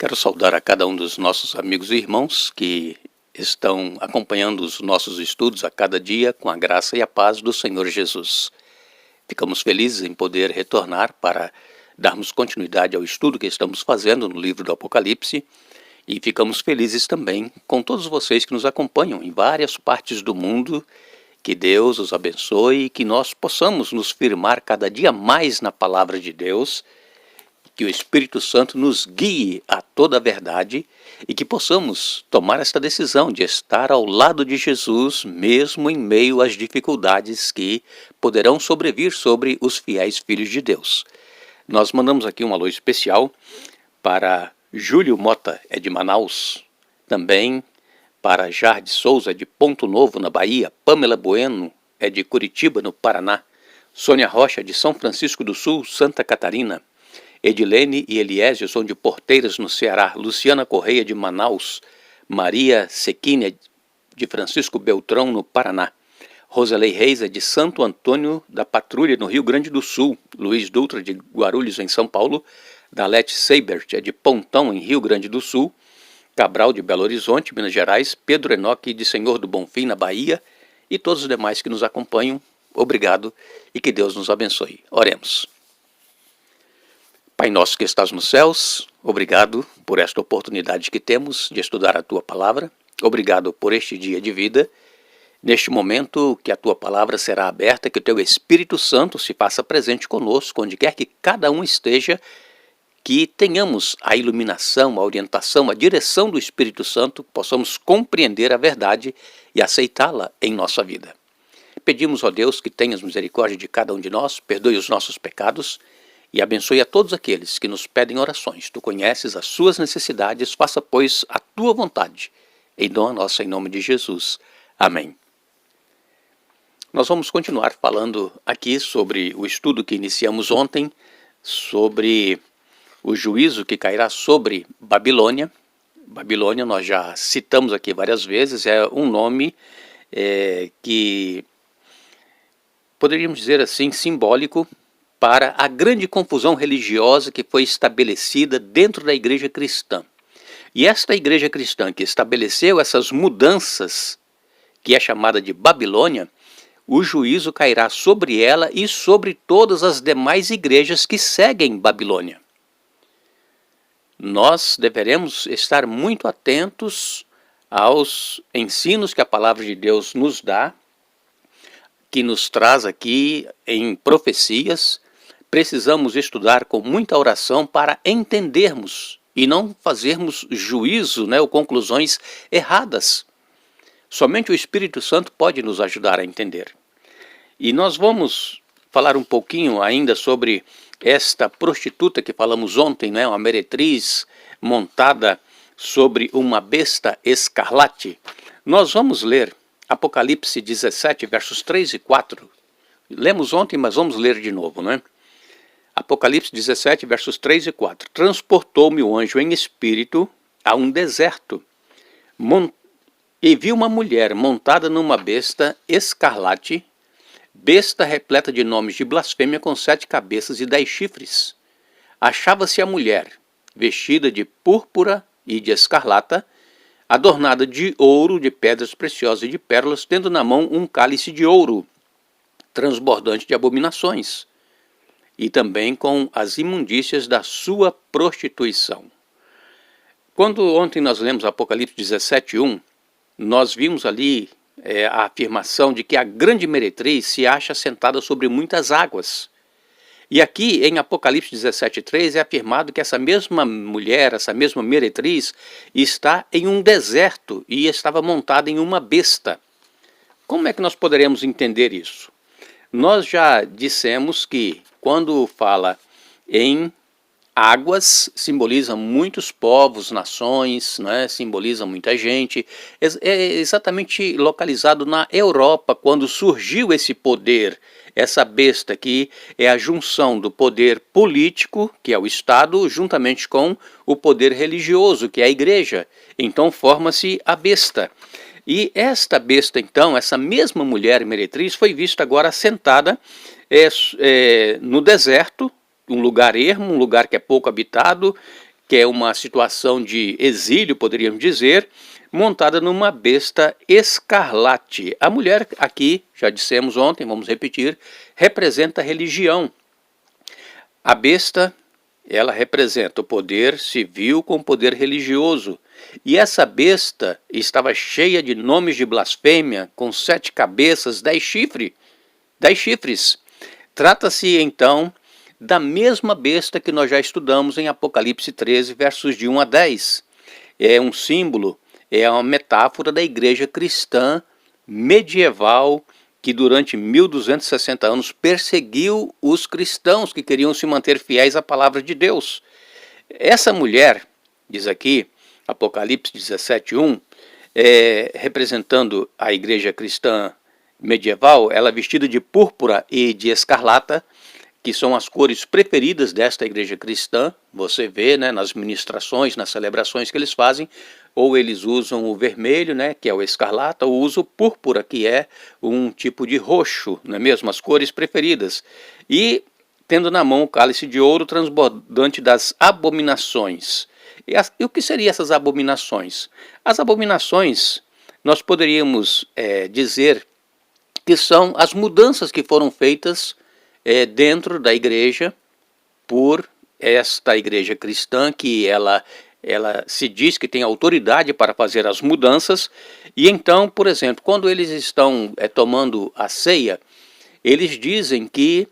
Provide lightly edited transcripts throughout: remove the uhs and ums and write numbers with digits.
Quero saudar a cada um dos nossos amigos e irmãos que estão acompanhando os nossos estudos a cada dia com a graça e a paz do Senhor Jesus. Ficamos felizes em poder retornar para darmos continuidade ao estudo que estamos fazendo no livro do Apocalipse e ficamos felizes também com todos vocês que nos acompanham em várias partes do mundo. Que Deus os abençoe e que nós possamos nos firmar cada dia mais na palavra de Deus, que o Espírito Santo nos guie a toda a verdade e que possamos tomar esta decisão de estar ao lado de Jesus, mesmo em meio às dificuldades que poderão sobrevir sobre os fiéis filhos de Deus. Nós mandamos aqui um alô especial para Júlio Mota, é de Manaus, também para Jardim Souza, de Ponto Novo, na Bahia, Pamela Bueno, é de Curitiba, no Paraná, Sônia Rocha, de São Francisco do Sul, Santa Catarina, Edilene e Eliésio são de Porteiras, no Ceará, Luciana Correia, de Manaus, Maria Sequínia, de Francisco Beltrão, no Paraná, Rosalei Reis é de Santo Antônio da Patrulha, no Rio Grande do Sul, Luiz Dutra, de Guarulhos, em São Paulo, Dalete Seibert, é de Pontão, em Rio Grande do Sul, Cabral, de Belo Horizonte, Minas Gerais, Pedro Enoque, de Senhor do Bonfim, na Bahia, e todos os demais que nos acompanham, obrigado e que Deus nos abençoe. Oremos. Pai nosso que estás nos céus, obrigado por esta oportunidade que temos de estudar a Tua Palavra, obrigado por este dia de vida. Neste momento que a Tua Palavra será aberta, que o Teu Espírito Santo se faça presente conosco, onde quer que cada um esteja, que tenhamos a iluminação, a orientação, a direção do Espírito Santo, possamos compreender a verdade e aceitá-la em nossa vida. Pedimos, ó Deus, que tenhas misericórdia de cada um de nós, perdoe os nossos pecados e abençoe a todos aqueles que nos pedem orações. Tu conheces as suas necessidades, faça, pois, a Tua vontade. Em dom nossa, em nome de Jesus. Amém. Nós vamos continuar falando aqui sobre o estudo que iniciamos ontem, sobre o juízo que cairá sobre Babilônia. Babilônia nós já citamos aqui várias vezes, é um nome que poderíamos dizer assim, simbólico para a grande confusão religiosa que foi estabelecida dentro da igreja cristã. E esta igreja cristã que estabeleceu essas mudanças, que é chamada de Babilônia, o juízo cairá sobre ela e sobre todas as demais igrejas que seguem Babilônia. Nós deveremos estar muito atentos aos ensinos que a palavra de Deus nos dá, que nos traz aqui em profecias. Precisamos estudar com muita oração para entendermos e não fazermos juízo, ou conclusões erradas. Somente o Espírito Santo pode nos ajudar a entender. E nós vamos falar um pouquinho ainda sobre esta prostituta que falamos ontem, uma meretriz montada sobre uma besta escarlate. Nós vamos ler Apocalipse 17, versos 3 e 4. Lemos ontem, mas vamos ler de novo, Apocalipse 17, versos 3 e 4. Transportou-me o anjo em espírito a um deserto, e vi uma mulher montada numa besta escarlate, besta repleta de nomes de blasfêmia, com 7 cabeças e 10 chifres. Achava-se a mulher, vestida de púrpura e de escarlata, adornada de ouro, de pedras preciosas e de pérolas, tendo na mão um cálice de ouro, transbordante de abominações, e também com as imundícias da sua prostituição. Quando ontem nós lemos Apocalipse 17:1, nós vimos ali a afirmação de que a grande meretriz se acha sentada sobre muitas águas. E aqui em Apocalipse 17:3 é afirmado que essa mesma mulher, essa mesma meretriz, está em um deserto e estava montada em uma besta. Como é que nós poderemos entender isso? Nós já dissemos que quando fala em águas, simboliza muitos povos, nações, simboliza muita gente. É exatamente localizado na Europa, quando surgiu esse poder, essa besta que é a junção do poder político, que é o Estado, juntamente com o poder religioso, que é a igreja. Então forma-se a besta. E esta besta, então, essa mesma mulher meretriz, foi vista agora sentada no deserto, um lugar ermo, um lugar que é pouco habitado, que é uma situação de exílio, poderíamos dizer, montada numa besta escarlate. A mulher aqui, já dissemos ontem, vamos repetir, representa a religião. A besta, ela representa o poder civil com o poder religioso. E essa besta estava cheia de nomes de blasfêmia, com 7 cabeças, 10 chifres. Trata-se então da mesma besta que nós já estudamos em Apocalipse 13, versos de 1 a 10. É um símbolo, é uma metáfora da igreja cristã medieval que durante 1260 anos perseguiu os cristãos que queriam se manter fiéis à palavra de Deus. Essa mulher, diz aqui, Apocalipse 17:1, representando a igreja cristã medieval, ela vestida de púrpura e de escarlata, que são as cores preferidas desta igreja cristã. Você vê, né, nas ministrações, nas celebrações que eles fazem, ou eles usam o vermelho, né, que é o escarlata, ou usam o púrpura, que é um tipo de roxo, não é mesmo? As cores preferidas. E tendo na mão o cálice de ouro transbordante das abominações. E o que seriam essas abominações? As abominações, nós poderíamos dizer que são as mudanças que foram feitas dentro da igreja por esta igreja cristã, que ela se diz que tem autoridade para fazer as mudanças. E então, por exemplo, quando eles estão tomando a ceia, eles dizem que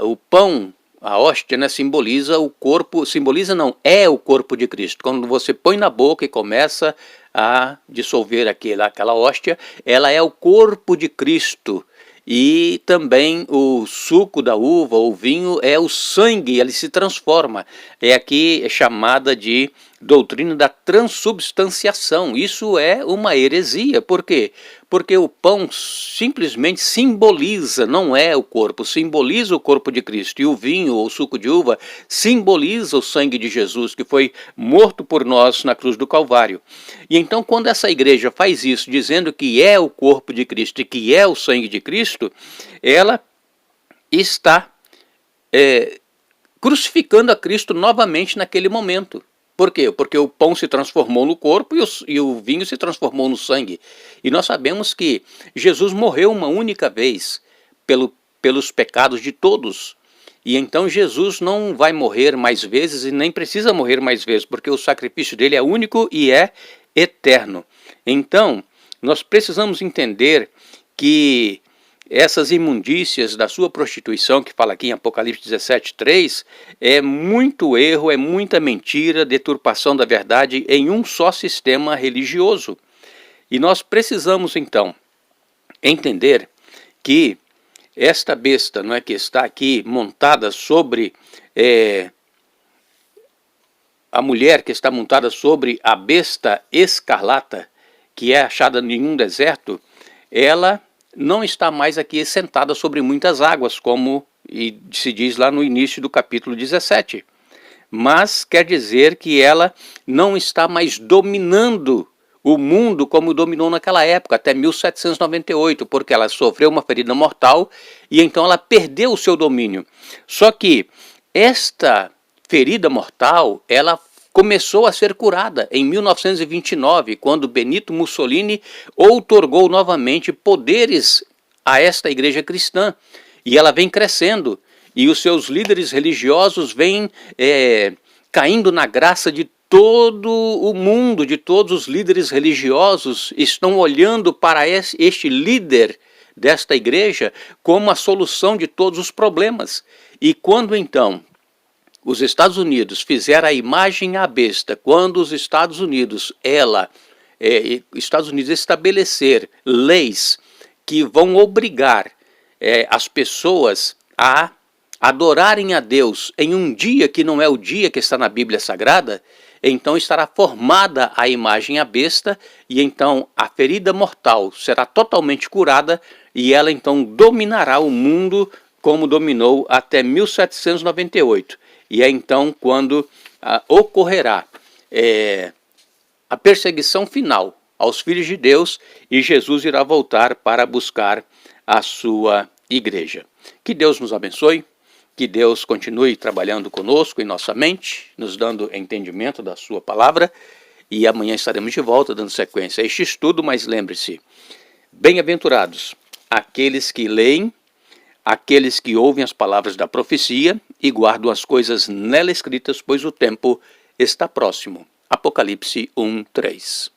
o pão, a hóstia, né, simboliza o corpo, simboliza não, é o corpo de Cristo. Quando você põe na boca e começa a dissolver aquela hóstia, ela é o corpo de Cristo. E também o suco da uva, o vinho, é o sangue, ele se transforma. Aqui chamada de doutrina da transubstanciação. Isso é uma heresia. Por quê? Porque o pão simplesmente simboliza, não é o corpo, simboliza o corpo de Cristo. E o vinho, ou suco de uva, simboliza o sangue de Jesus, que foi morto por nós na cruz do Calvário. E então, quando essa igreja faz isso, dizendo que é o corpo de Cristo e que é o sangue de Cristo, ela está crucificando a Cristo novamente naquele momento. Por quê? Porque o pão se transformou no corpo e o vinho se transformou no sangue. E nós sabemos que Jesus morreu uma única vez pelos pecados de todos. E então Jesus não vai morrer mais vezes e nem precisa morrer mais vezes, porque o sacrifício dele é único e é eterno. Então, nós precisamos entender que essas imundícias da sua prostituição, que fala aqui em Apocalipse 17:3, é muito erro, é muita mentira, deturpação da verdade em um só sistema religioso. E nós precisamos, então, entender que esta besta, não é, que está aqui montada sobre a mulher que está montada sobre a besta escarlata, que é achada em um deserto, ela não está mais aqui sentada sobre muitas águas, como se diz lá no início do capítulo 17. Mas quer dizer que ela não está mais dominando o mundo como dominou naquela época, até 1798, porque ela sofreu uma ferida mortal e então ela perdeu o seu domínio. Só que esta ferida mortal, ela começou a ser curada em 1929, quando Benito Mussolini outorgou novamente poderes a esta igreja cristã. E ela vem crescendo, e os seus líderes religiosos vêm caindo na graça de todo o mundo, de todos os líderes religiosos estão olhando para este líder desta igreja como a solução de todos os problemas. E quando então os Estados Unidos fizeram a imagem à besta, quando os Estados Unidos estabelecer leis que vão obrigar as pessoas a adorarem a Deus em um dia que não é o dia que está na Bíblia Sagrada, então estará formada a imagem à besta, e então a ferida mortal será totalmente curada, e ela então dominará o mundo como dominou até 1798. E é então quando ocorrerá a perseguição final aos filhos de Deus, e Jesus irá voltar para buscar a sua igreja. Que Deus nos abençoe, Que Deus continue trabalhando conosco em nossa mente, nos dando entendimento da sua palavra, e amanhã estaremos de volta dando sequência a este estudo, mas lembre-se, bem-aventurados aqueles que leem, aqueles que ouvem as palavras da profecia e guardam as coisas nela escritas, pois o tempo está próximo. Apocalipse 1:3.